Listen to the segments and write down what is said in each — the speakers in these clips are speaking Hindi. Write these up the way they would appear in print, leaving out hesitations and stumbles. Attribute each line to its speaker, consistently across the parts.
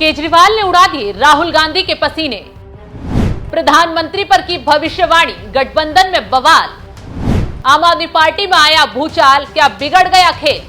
Speaker 1: केजरीवाल ने उड़ा दिए राहुल गांधी के पसीने। प्रधानमंत्री पर की भविष्यवाणी, गठबंधन में बवाल। आम आदमी पार्टी में आया भूचाल, क्या बिगड़ गया खेल।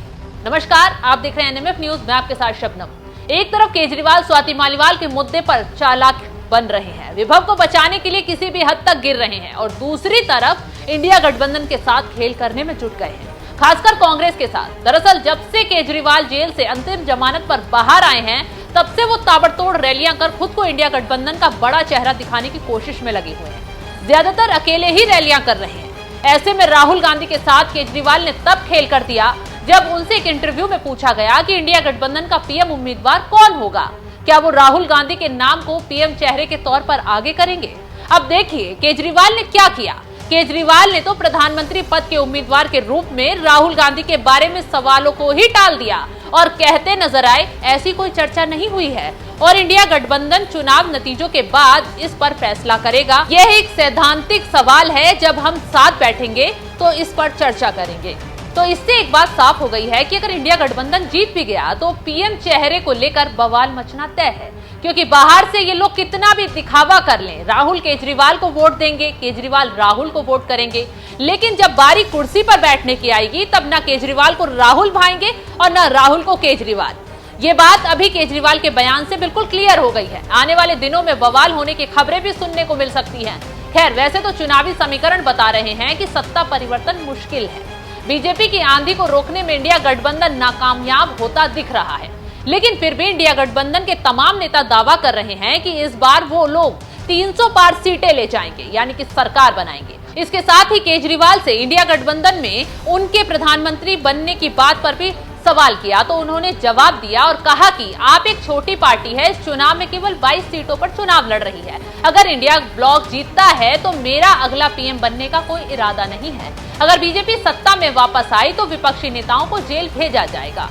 Speaker 1: नमस्कार, आप देख रहे हैं एनएमएफ न्यूज, मैं आपके साथ शबनम। एक तरफ केजरीवाल स्वाति मालीवाल के मुद्दे पर चालाक बन रहे हैं, विभव को बचाने के लिए किसी भी हद तक गिर रहे हैं, और दूसरी तरफ इंडिया गठबंधन के साथ खेल करने में जुट गए हैं, खासकर कांग्रेस के साथ। दरअसल जब से केजरीवाल जेल से अंतिम जमानत पर बाहर आए हैं, तब से वो ताबड़तोड़ रैलियां कर खुद को इंडिया गठबंधन का बड़ा चेहरा दिखाने की कोशिश में लगे हुए हैं। ज्यादातर अकेले ही रैलियां कर रहे हैं। ऐसे में राहुल गांधी के साथ केजरीवाल ने तब खेल कर दिया जब उनसे एक इंटरव्यू में पूछा गया कि इंडिया गठबंधन का पीएम उम्मीदवार कौन होगा, क्या वो राहुल गांधी के नाम को पीएम चेहरे के तौर पर आगे करेंगे। अब देखिए केजरीवाल ने क्या किया। केजरीवाल ने तो प्रधानमंत्री पद के उम्मीदवार के रूप में राहुल गांधी के बारे में सवालों को ही टाल दिया और कहते नजर आए ऐसी कोई चर्चा नहीं हुई है और इंडिया गठबंधन चुनाव नतीजों के बाद इस पर फैसला करेगा। यह एक सैद्धांतिक सवाल है, जब हम साथ बैठेंगे तो इस पर चर्चा करेंगे। तो इससे एक बात साफ हो गई है कि अगर इंडिया गठबंधन जीत भी गया तो पीएम चेहरे को लेकर बवाल मचना तय है, क्योंकि बाहर से ये लोग कितना भी दिखावा कर लें, राहुल केजरीवाल को वोट देंगे, केजरीवाल राहुल को वोट करेंगे, लेकिन जब बारी कुर्सी पर बैठने की आएगी तब ना केजरीवाल को राहुल भाएंगे और ना राहुल को केजरीवाल। ये बात अभी केजरीवाल के बयान से बिल्कुल क्लियर हो गई है। आने वाले दिनों में बवाल होने की खबरें भी सुनने को मिल सकती हैं। खैर, वैसे तो चुनावी समीकरण बता रहे हैं कि सत्ता परिवर्तन मुश्किल है। बीजेपी की आंधी को रोकने में इंडिया गठबंधन नाकामयाब होता दिख रहा है, लेकिन फिर भी इंडिया गठबंधन के तमाम नेता दावा कर रहे हैं कि इस बार वो लोग 300 पार सीटें ले जाएंगे, यानी कि सरकार बनाएंगे। इसके साथ ही केजरीवाल से इंडिया गठबंधन में उनके प्रधानमंत्री बनने की बात पर भी सवाल किया तो उन्होंने जवाब दिया और कहा कि आप एक छोटी पार्टी है, इस चुनाव में केवल 22 सीटों पर चुनाव लड़ रही है। अगर इंडिया ब्लॉक जीतता है तो मेरा अगला पीएम बनने का कोई इरादा नहीं है। अगर बीजेपी सत्ता में वापस आई तो विपक्षी नेताओं को जेल भेजा जाएगा।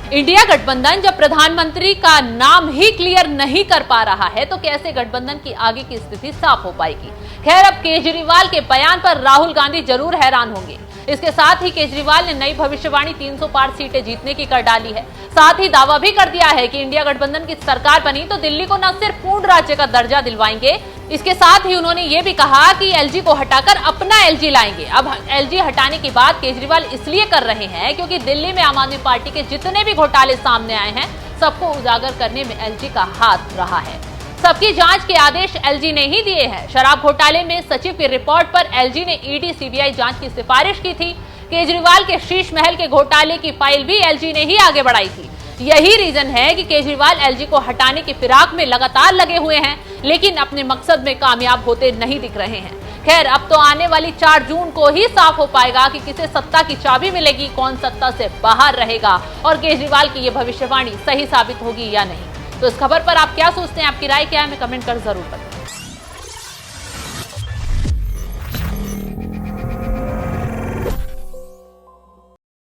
Speaker 1: इंडिया गठबंधन जब प्रधानमंत्री का नाम ही क्लियर नहीं कर पा रहा है तो कैसे गठबंधन की आगे की स्थिति साफ हो पाएगी। खैर, अब केजरीवाल के बयान पर राहुल गांधी जरूर हैरान होंगे। इसके साथ ही केजरीवाल ने नई भविष्यवाणी 300 पार सीटें जीतने की कर डाली है। साथ ही दावा भी कर दिया है कि इंडिया गठबंधन की सरकार बनी तो दिल्ली को न सिर्फ पूर्ण राज्य का दर्जा दिलवाएंगे, इसके साथ ही उन्होंने ये भी कहा कि एलजी को हटाकर अपना एलजी लाएंगे। अब एलजी हटाने की बात केजरीवाल इसलिए कर रहे हैं क्योंकि दिल्ली में आम आदमी पार्टी के जितने भी घोटाले सामने आए हैं, सबको उजागर करने में एलजी का हाथ रहा है। सबकी जांच के आदेश एलजी ने ही दिए हैं। शराब घोटाले में सचिव की रिपोर्ट पर एलजी ने ईडी सीबीआई जांच की सिफारिश की थी। केजरीवाल के शीश महल के घोटाले की फाइल भी एलजी ने ही आगे बढ़ाई थी। यही रीजन है कि केजरीवाल एलजी को हटाने की फिराक में लगातार लगे हुए हैं, लेकिन अपने मकसद में कामयाब होते नहीं दिख रहे हैं। खैर, अब तो आने वाली 4 जून को ही साफ हो पाएगा कि किसे सत्ता की चाबी मिलेगी, कौन सत्ता से बाहर रहेगा और केजरीवाल की ये भविष्यवाणी सही साबित होगी या नहीं। तो इस खबर पर आप क्या सोचते हैं, आपकी राय क्या है, हमें कमेंट कर जरूर बताएं।